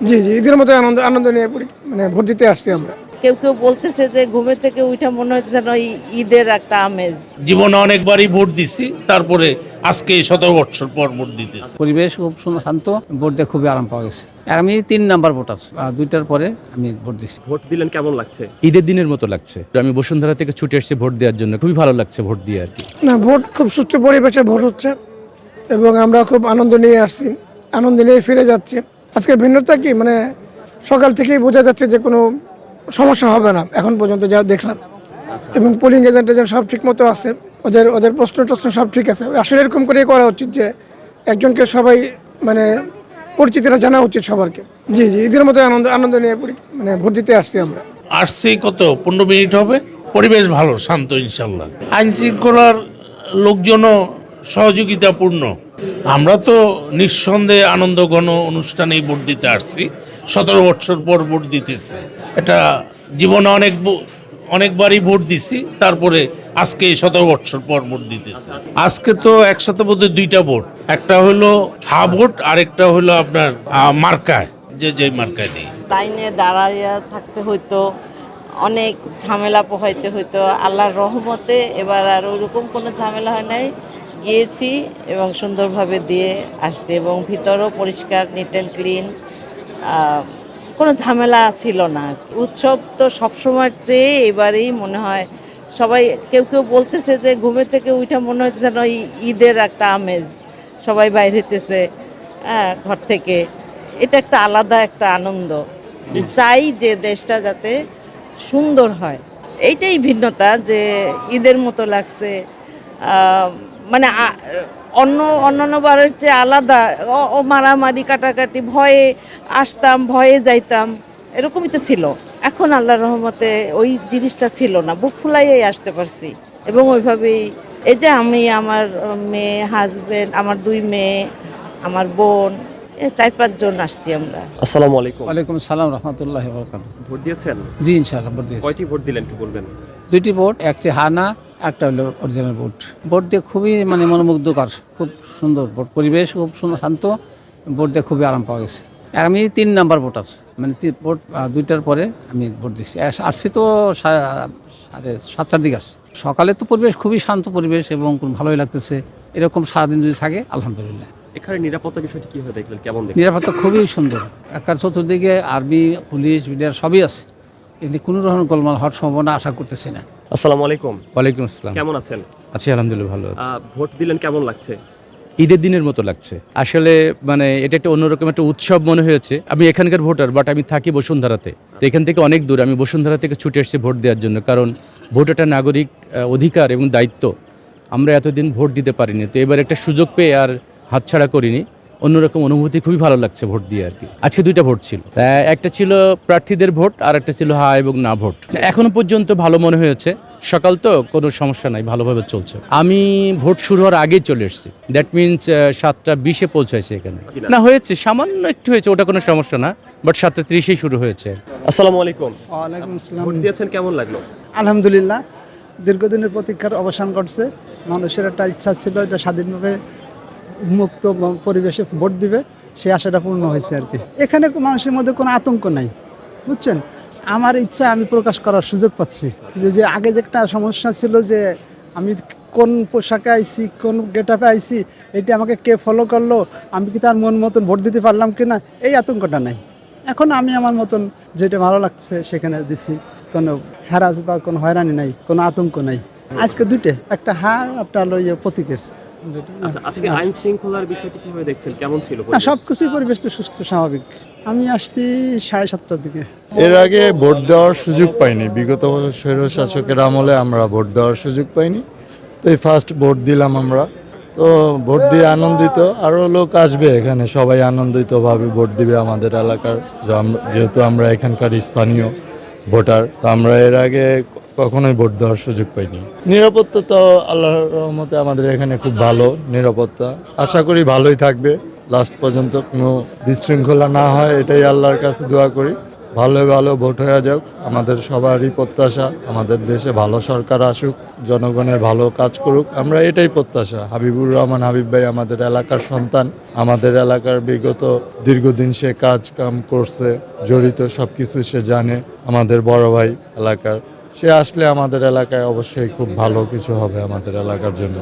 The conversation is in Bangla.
জি, জি। ঈদের মতো আনন্দ আনন্দ নিয়ে ভোট দিতে আসছি আমরা। কেউ কেউ বলতেছে যে ঘুমের থেকে উইঠা মনে হচ্ছে যেন ঈদের একটা আমেজ। জীবনে অনেকবারই ভোট দিছি, তারপরে আজকে 17 বছর পর ভোট দিতেছি। পরিবেশ খুব শান্ত, ভোট দিয়ে খুবই আরাম পাওয়া গেছে। আমি 3 নাম্বার ভোটার, 2টার পরে আমি ভোট দিচ্ছি। ভোট দিলেন, কেমন লাগছে? ঈদের দিনের মতো লাগছে। আমি বসুন্ধরা থেকে ছুটে এসেছি ভোট দেওয়ার জন্য, খুবই ভালো লাগছে ভোট দিয়ে আর কি। না, ভোট খুব সুষ্ঠু পরিবেশে ভোট হচ্ছে এবং আমরা খুব আনন্দ নিয়ে আসছি, আনন্দ নিয়ে ফিরে যাচ্ছি। আজকের ভিন্নতা কি সকাল থেকেই বোঝা যাচ্ছে যে কোনো সমস্যা হবে না এখন পর্যন্ত যা দেখলাম, এবং পোলিং এজেন্ট সব ঠিক মতো আছে, ওদের প্রশ্ন সব ঠিক আছে। আসলে এরকম করে করা উচিত যে একজনকে সবাই পরিচিতিটা জানা উচিত সবারকে। জি, জি। ঈদের মতো আনন্দ আনন্দ নিয়ে ভোট দিতে আসছি আমরা। আসছি কত 15 মিনিট হবে। পরিবেশ ভালো, শান্ত ইনশাল্লাহ। আইন শৃঙ্খলার লোকজনও সহযোগিতাপূর্ণ। আমরা তো নিঃসন্দেহে আনন্দ ঘন অনুষ্ঠানেই ভোট দিতে আসছি। 17 বছর পর ভোট দিতেছে। এটা জীবনে অনেকবারই ভোট দিছি, তারপরে আজকে 17 বছর পর ভোট দিতেছে। আজকে তো একসাথে বোধহয় 2টা ভোট, একটা হলো হা ভোট, আরেকটা হলো আপনার মার্কায়, যে মার্কায় দিই। লাইনে দাঁড়াইয়া থাকতে হইতো, অনেক ঝামেলা পোহাইতে হইতো। আল্লাহর রহমতে এবার আর ওইরকম কোনো ঝামেলা হয় নাই। গিয়েছি এবং সুন্দরভাবে দিয়ে আসছি, এবং ভিতরও পরিষ্কার, নিট অ্যান্ড ক্লিন, কোনো ঝামেলা ছিল না। উৎসব তো সবসময়ের চেয়ে এবারেই মনে হয় সবাই, কেউ কেউ বলতেছে যে ঘুমের থেকে উইঠা মনে হচ্ছে যেন ঈদের একটা আমেজ, সবাই বাইর হইতেছে ঘর থেকে। এটা একটা আলাদা একটা আনন্দ। চাই যে দেশটা যাতে সুন্দর হয়, এইটাই ভিন্নতা, যে ঈদের মতো লাগছে। অন্যান্য বারের চেয়ে আলাদা। ও মারামারি কাটাকাটি, ভয়ে আসতাম, ভয়ে যাইতাম, এরকমই তো ছিল। এখন আল্লাহর রহমতে ওই জিনিসটা ছিল না, বুক ফুলাইয়াই আসতে পারছি। এবং ওইভাবেই এই যে আমি, আমার মেয়ে, হাজবেন্ড, আমার 2 মেয়ে, আমার বোন, 4-5 জন আসছি আমরা। আসসালামু আলাইকুম। ওয়ালাইকুম আসসালাম রহমতুল্লাহি ওয়া বারাকাতুহু। ভোট দিয়েছেন? জি, ইনশাআল্লাহ ভোট দিয়েছি। কয়টি ভোট দিলেন একটু বলবেন? 2টি ভোট, একটি হানা, একটা হলো অরিজিনাল ভোট। ভোট দিয়ে খুবই মনোমুগ্ধকর, খুব সুন্দর ভোট। পরিবেশ খুব শান্ত, ভোট দিয়ে খুবই আরাম পাওয়া গেছে। আমি 3 নাম্বার ভোটার, ভোট 2টার পরে আমি ভোট দিচ্ছি। আসছি তো 7টার দিকে আসছি। সকালে তো পরিবেশ খুবই শান্ত পরিবেশ এবং খুব ভালোই লাগতেছে। এরকম সারাদিন যদি থাকে আলহামদুলিল্লাহ। এখানে নিরাপত্তা বিষয়টি কিভাবে দেখলেন, কেমন দেখলেন? নিরাপত্তা খুবই সুন্দর। একার চতুর্দিকে আর্মি, পুলিশ, বিডিআর সবই আছে। এতে কোনো রকম গোলমাল হওয়ার সম্ভাবনা আশা করতেছি না। আসসালামু আলাইকুম। ওয়ালাইকুম আসসালাম। কেমন আছেন? আছি আলহামদুলিল্লাহ, ভালো আছি। ভোট দিলেন, কেমন লাগছে? ঈদের দিনের মতো লাগছে আসলে। এটা একটা অন্যরকম একটা উৎসব মনে হয়েছে। আমি এখানকার ভোটার, বাট আমি থাকি বসুন্ধরাতে। তো এখান থেকে অনেক দূর, আমি বসুন্ধরা থেকে ছুটে এসেছি ভোট দেওয়ার জন্য, কারণ ভোট একটা নাগরিক অধিকার এবং দায়িত্ব। আমরা এতদিন ভোট দিতে পারিনি, তো এবার একটা সুযোগ পেয়ে আর হাতছাড়া করিনি। অন্যরকম অনুভূতি, খুবই ভালো লাগছে ভোট দিয়ে আর কি। আজকে 2টা ভোট ছিল, একটা ছিল প্রার্থীদের ভোট, আর একটা ছিল হা এবং না ভোট। এখনো পর্যন্ত ভালো মনে হয়েছে। সকাল তো কোনো সমস্যা নাই, ভালোভাবে চলছে। আমি ভোট শুরু হওয়ার আগেই চলে এসেছি, দ্যাট মিনস 7টা 20-এ পৌঁছাইছে এখানে। না, হয়েছে সামান্য একটু হয়েছে, ওটা কোনো সমস্যা না, বাট 7টা 30-এই শুরু হয়েছে। আসসালামু আলাইকুম। ওয়ালাইকুম আসসালাম। ভোট দিয়েছেন, কেমন লাগলো? আলহামদুলিল্লাহ, দীর্ঘদিনের প্রতীক্ষার অবসান ঘটছে। মানুষের একটা ইচ্ছা ছিল যে স্বাধীনভাবে মুক্ত পরিবেশে ভোট দিবে, সেই আশাটা পূর্ণ হয়েছে আর কি। এখানে মানুষের মধ্যে কোনো আতঙ্ক নাই, বুঝছেন। আমার ইচ্ছা আমি প্রকাশ করার সুযোগ পাচ্ছি। কিন্তু যে আগে যে একটা সমস্যা ছিল যে আমি কোন পোশাকে আইছি, কোন গেটআপে আইছি, এটা আমাকে কে ফলো করলো, আমি কি তার মন মতন ভোট দিতে পারলাম কি না, এই আতঙ্কটা নাই। এখন আমি আমার মতন যেটা ভালো লাগছে সেখানে দিছি। কোনো হ্যারাস বা কোনো হয়রানি নাই, কোনো আতঙ্ক নাই। আজকে 2টে, একটা হার, একটা হলো প্রতীকের। আচ্ছা, আজকে আইন শৃঙ্খলার বিষয়টি কিভাবে দেখছেন, কেমন ছিল? না, সব কিছুই পরিবেশ তো সুস্থ স্বাভাবিক। আমি আসছি 7:30টার দিকে। এর আগে ভোট দেওয়ার সুযোগ পাইনি, বিগত স্বৈরশাসকের আমলে আমরা ভোট দেওয়ার সুযোগ পাইনি। তো এই ফার্স্ট ভোট দিলাম আমরা। তো ভোট দিয়ে আনন্দিত, আরও লোক আসবে এখানে, সবাই আনন্দিতভাবে ভোট দিবে আমাদের এলাকার, যেহেতু আমরা এখানকার স্থানীয় ভোটার। তো আমরা এর আগে কখনোই ভোট দেওয়ার সুযোগ পাইনি। নিরাপত্তা তো আল্লাহর রহমতে আমাদের এখানে খুব ভালো নিরাপত্তা, আশা করি ভালোই থাকবে লাস্ট পর্যন্ত, কোনো বিশৃঙ্খলা না হয় এটাই আল্লাহর কাছে দোয়া করি। ভালো ভালো ভোট হয়ে যাক, আমাদের সবারই প্রত্যাশা আমাদের দেশে ভালো সরকার আসুক, জনগণের ভালো কাজ করুক, আমরা এটাই প্রত্যাশা। হাবিবুর রহমান হাবিব ভাই আমাদের এলাকার সন্তান, আমাদের এলাকার বিগত দীর্ঘদিন সে কাজ কাম করছে, জড়িত সব কিছু সে জানে, আমাদের বড় ভাই এলাকার, সে আসলে আমাদের এলাকায় অবশ্যই খুব ভালো কিছু হবে আমাদের এলাকার জন্য।